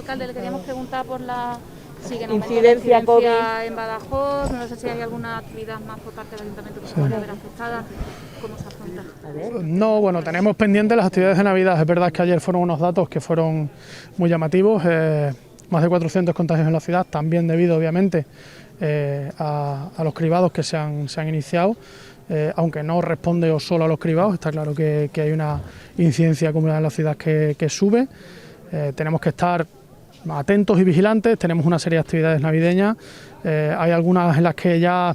alcalde, le queríamos preguntar por la incidencia COVID en Badajoz. No sé si hay alguna actividad más por parte del ayuntamiento que se pueda ver afectada. ¿Cómo se afronta? No, bueno, tenemos pendientes las actividades de Navidad. Es verdad que ayer fueron unos datos que fueron muy llamativos. Más de 400 contagios en la ciudad, también debido obviamente a los cribados que se han iniciado. Aunque no responde solo a los cribados, está claro que hay una incidencia acumulada en la ciudad que sube. Tenemos que estar atentos y vigilantes, tenemos una serie de actividades navideñas, hay algunas en las que ya,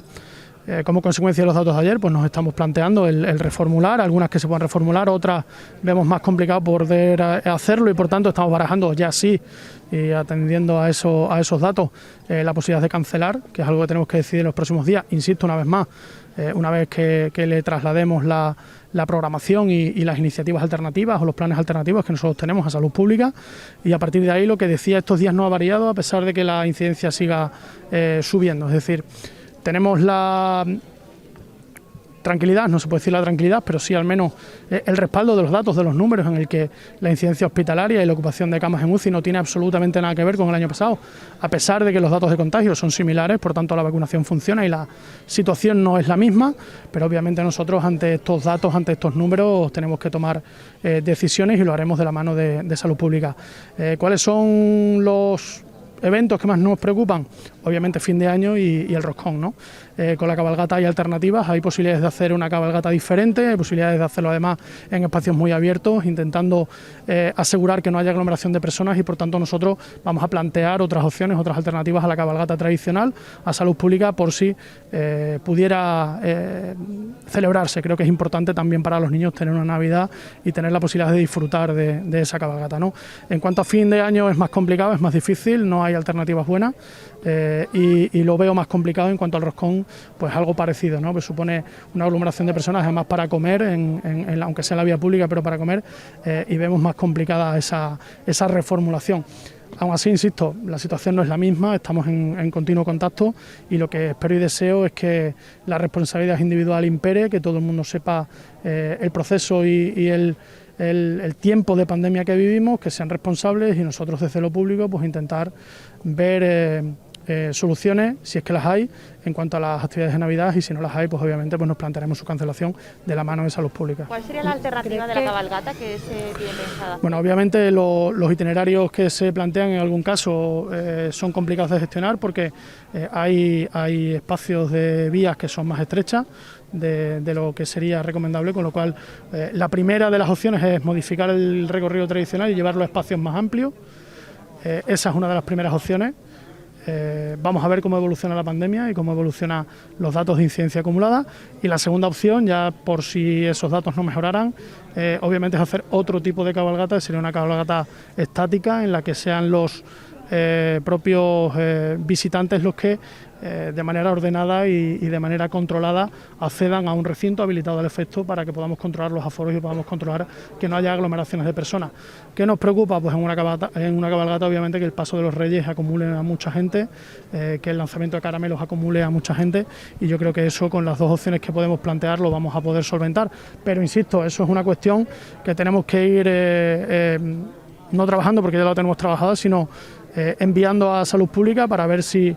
como consecuencia de los datos de ayer, pues nos estamos planteando el reformular, algunas que se puedan reformular, otras vemos más complicado poder hacerlo y por tanto estamos barajando ya sí, y atendiendo a esos datos, la posibilidad de cancelar, que es algo que tenemos que decidir en los próximos días, insisto una vez más, una vez que le traslademos la programación y las iniciativas alternativas o los planes alternativos que nosotros tenemos a salud pública, y a partir de ahí lo que decía estos días no ha variado a pesar de que la incidencia siga subiendo, es decir, tenemos la tranquilidad, no se puede decir la tranquilidad, pero sí al menos el respaldo de los datos, de los números, en el que la incidencia hospitalaria y la ocupación de camas en UCI no tiene absolutamente nada que ver con el año pasado, a pesar de que los datos de contagio son similares, por tanto la vacunación funciona y la situación no es la misma, pero obviamente nosotros ante estos datos, ante estos números, tenemos que tomar decisiones y lo haremos de la mano de salud pública. ¿Cuáles son los eventos que más nos preocupan? Obviamente fin de año y el roscón, ¿no? Con la cabalgata hay alternativas, hay posibilidades de hacer una cabalgata diferente, hay posibilidades de hacerlo además en espacios muy abiertos, intentando asegurar que no haya aglomeración de personas y por tanto nosotros vamos a plantear otras opciones, otras alternativas a la cabalgata tradicional, a salud pública, por si pudiera celebrarse. Creo que es importante también para los niños tener una Navidad y tener la posibilidad de disfrutar de esa cabalgata, ¿no? En cuanto a fin de año es más complicado, es más difícil, no hay alternativas buenas. Y lo veo más complicado en cuanto al roscón, pues algo parecido, ¿no? Que supone una aglomeración de personas además para comer, aunque sea en la vía pública, pero para comer, y vemos más complicada esa reformulación. Aún así, insisto, la situación no es la misma, estamos en continuo contacto y lo que espero y deseo es que la responsabilidad individual impere, que todo el mundo sepa el proceso y el tiempo de pandemia que vivimos, que sean responsables y nosotros desde lo público pues intentar ver soluciones, si es que las hay, en cuanto a las actividades de Navidad, y si no las hay, pues obviamente pues nos plantearemos su cancelación de la mano de salud pública. ¿Cuál sería la alternativa de la cabalgata que se tiene pensada? Bueno, obviamente los itinerarios que se plantean en algún caso son complicados de gestionar porque hay espacios de vías que son más estrechas de lo que sería recomendable, con lo cual la primera de las opciones es modificar el recorrido tradicional y llevarlo a espacios más amplios. Esa es una de las primeras opciones. Vamos a ver cómo evoluciona la pandemia y cómo evolucionan los datos de incidencia acumulada, y la segunda opción, ya por si esos datos no mejoraran, obviamente es hacer otro tipo de cabalgata, sería una cabalgata estática en la que sean los propios visitantes los que de manera ordenada y de manera controlada accedan a un recinto habilitado al efecto para que podamos controlar los aforos y podamos controlar que no haya aglomeraciones de personas. ¿Qué nos preocupa? Pues en una cabalgata obviamente que el paso de los Reyes acumule a mucha gente, que el lanzamiento de caramelos acumule a mucha gente, y yo creo que eso con las dos opciones que podemos plantear lo vamos a poder solventar, pero insisto, eso es una cuestión que tenemos que ir no trabajando porque ya lo tenemos trabajado, sino enviando a salud pública para ver si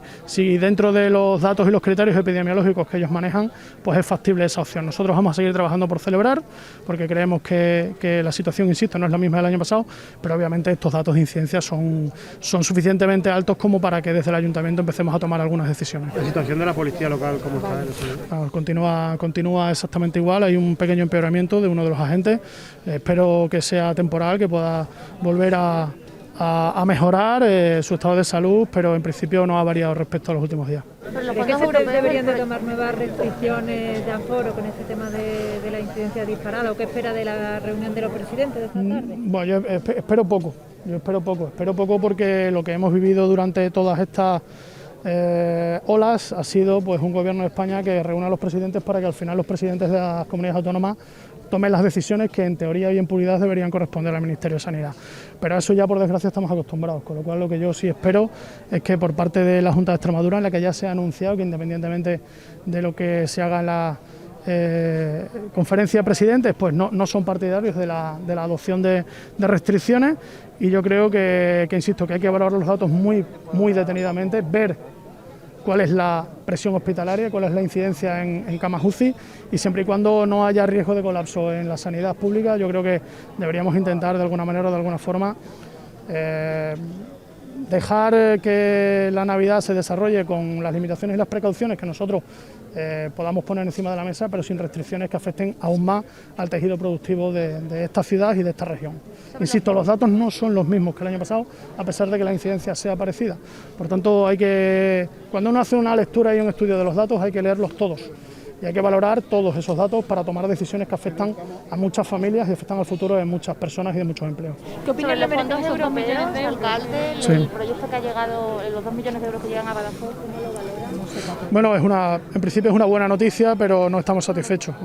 dentro de los datos y los criterios epidemiológicos que ellos manejan, pues es factible esa opción. Nosotros vamos a seguir trabajando por celebrar, porque creemos que la situación, insisto, no es la misma del año pasado, pero obviamente estos datos de incidencia son suficientemente altos como para que desde el ayuntamiento empecemos a tomar algunas decisiones. ¿La situación de la policía local cómo está? Continúa exactamente igual, hay un pequeño empeoramiento de uno de los agentes, espero que sea temporal, que pueda volver a mejorar su estado de salud, pero en principio no ha variado respecto a los últimos días. ¿Cree que se deberían de tomar nuevas restricciones de aforo con este tema de la incidencia disparada, o qué espera de la reunión de los presidentes de esta tarde? Bueno, yo espero poco porque lo que hemos vivido durante todas estas olas ha sido pues un gobierno de España que reúne a los presidentes para que al final los presidentes de las comunidades autónomas tomen las decisiones que en teoría y en puridad deberían corresponder al Ministerio de Sanidad. Pero a eso ya por desgracia estamos acostumbrados, con lo cual lo que yo sí espero es que por parte de la Junta de Extremadura, en la que ya se ha anunciado que independientemente de lo que se haga conferencia de presidentes pues no son partidarios de la adopción de restricciones, y yo creo que insisto, que hay que valorar los datos muy detenidamente, ver cuál es la presión hospitalaria, cuál es la incidencia en camas UCI, y siempre y cuando no haya riesgo de colapso en la sanidad pública, yo creo que deberíamos intentar de alguna manera o de alguna forma dejar que la Navidad se desarrolle con las limitaciones y las precauciones que nosotros podamos poner encima de la mesa, pero sin restricciones que afecten aún más al tejido productivo de esta ciudad y de esta región. Insisto, los datos no son los mismos que el año pasado, a pesar de que la incidencia sea parecida. Por tanto, cuando uno hace una lectura y un estudio de los datos, hay que leerlos todos. Y hay que valorar todos esos datos para tomar decisiones que afectan a muchas familias y afectan al futuro de muchas personas y de muchos empleos. ¿Qué opinión le merece esos 2 millones de alcalde, sí, el proyecto que ha llegado, los 2 millones de euros que llegan a Badajoz, cómo lo valoran? Bueno, en principio es una buena noticia, pero no estamos satisfechos.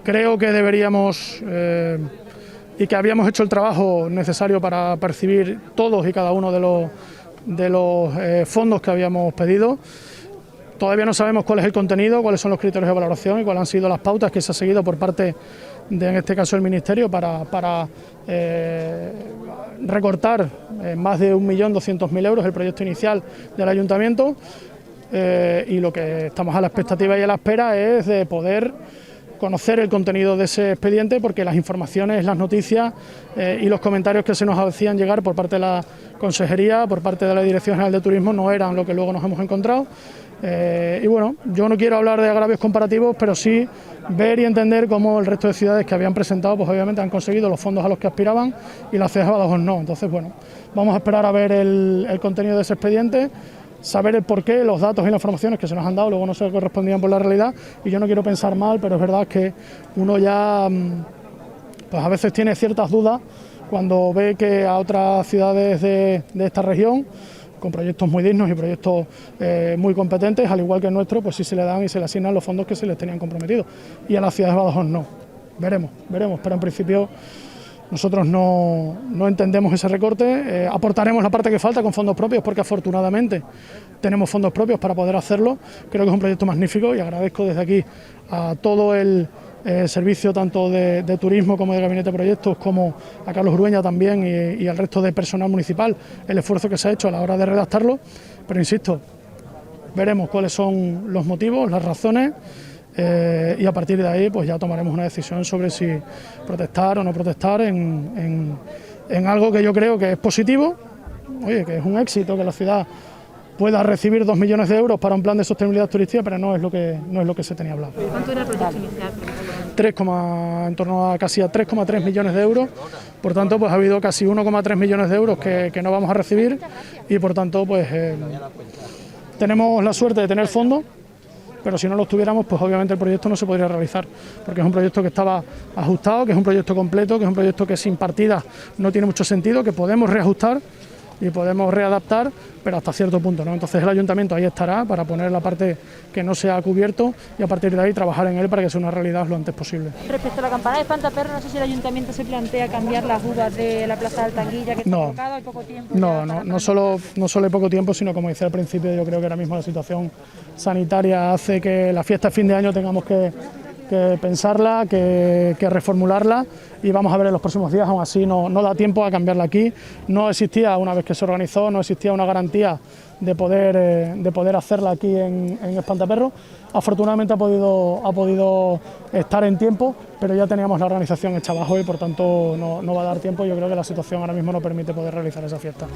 Creo que deberíamos y que habíamos hecho el trabajo necesario para percibir todos y cada uno de los fondos que habíamos pedido. Todavía no sabemos cuál es el contenido, cuáles son los criterios de valoración y cuáles han sido las pautas que se ha seguido por parte de, en este caso, el Ministerio para recortar más de 1.200.000 euros el proyecto inicial del Ayuntamiento, y lo que estamos a la expectativa y a la espera es de poder conocer el contenido de ese expediente, porque las informaciones, las noticias y los comentarios que se nos hacían llegar por parte de la Consejería, por parte de la Dirección General de Turismo, no eran lo que luego nos hemos encontrado. Y bueno, yo no quiero hablar de agravios comparativos, pero sí ver y entender cómo el resto de ciudades que habían presentado, pues obviamente han conseguido los fondos a los que aspiraban y la ciudad de Badajoz no. Entonces, bueno, vamos a esperar a ver el contenido de ese expediente, saber el porqué, los datos y las informaciones que se nos han dado, luego no se correspondían por la realidad, y yo no quiero pensar mal, pero es verdad que uno ya pues a veces tiene ciertas dudas cuando ve que a otras ciudades de esta región, con proyectos muy dignos y proyectos muy competentes, al igual que el nuestro, pues sí se le dan y se le asignan los fondos que se les tenían comprometidos, y a la ciudad de Badajoz no. Veremos, pero en principio nosotros no entendemos ese recorte. Aportaremos la parte que falta con fondos propios, porque afortunadamente tenemos fondos propios para poder hacerlo. Creo que es un proyecto magnífico y agradezco desde aquí a todo el servicio tanto de turismo como de gabinete de proyectos, como a Carlos Urueña también y al resto de personal municipal, el esfuerzo que se ha hecho a la hora de redactarlo, pero insisto, veremos cuáles son los motivos, las razones, y a partir de ahí pues ya tomaremos una decisión sobre si protestar o no protestar en algo que yo creo que es positivo, oye, que es un éxito que la ciudad pueda recibir 2 millones de euros para un plan de sostenibilidad turística, pero no es lo que se tenía hablado. ¿Cuánto era el proyecto inicial? En torno a casi a 3,3 millones de euros, por tanto pues ha habido casi 1,3 millones de euros que no vamos a recibir, y por tanto pues tenemos la suerte de tener fondos, pero si no los tuviéramos pues obviamente el proyecto no se podría realizar, porque es un proyecto que estaba ajustado, que es un proyecto completo, que es un proyecto que sin partidas no tiene mucho sentido, que podemos reajustar y podemos readaptar, pero hasta cierto punto, ¿no? Entonces el Ayuntamiento ahí estará para poner la parte que no se ha cubierto y a partir de ahí trabajar en él para que sea una realidad lo antes posible. Respecto a la campana de Espantaperros, no sé si el Ayuntamiento se plantea cambiar las uvas de la Plaza de Altanguilla, que está tocado, hay poco tiempo. No solo hay poco tiempo, sino como decía al principio, yo creo que ahora mismo la situación sanitaria hace que la fiesta de fin de año tengamos que pensarla, que reformularla, y vamos a ver en los próximos días. Aún así no da tiempo a cambiarla aquí. No existía, una vez que se organizó, no existía una garantía de poder hacerla aquí en Espantaperros. Afortunadamente ha podido estar en tiempo, pero ya teníamos la organización hecha abajo y por tanto no va a dar tiempo. Yo creo que la situación ahora mismo no permite poder realizar esa fiesta.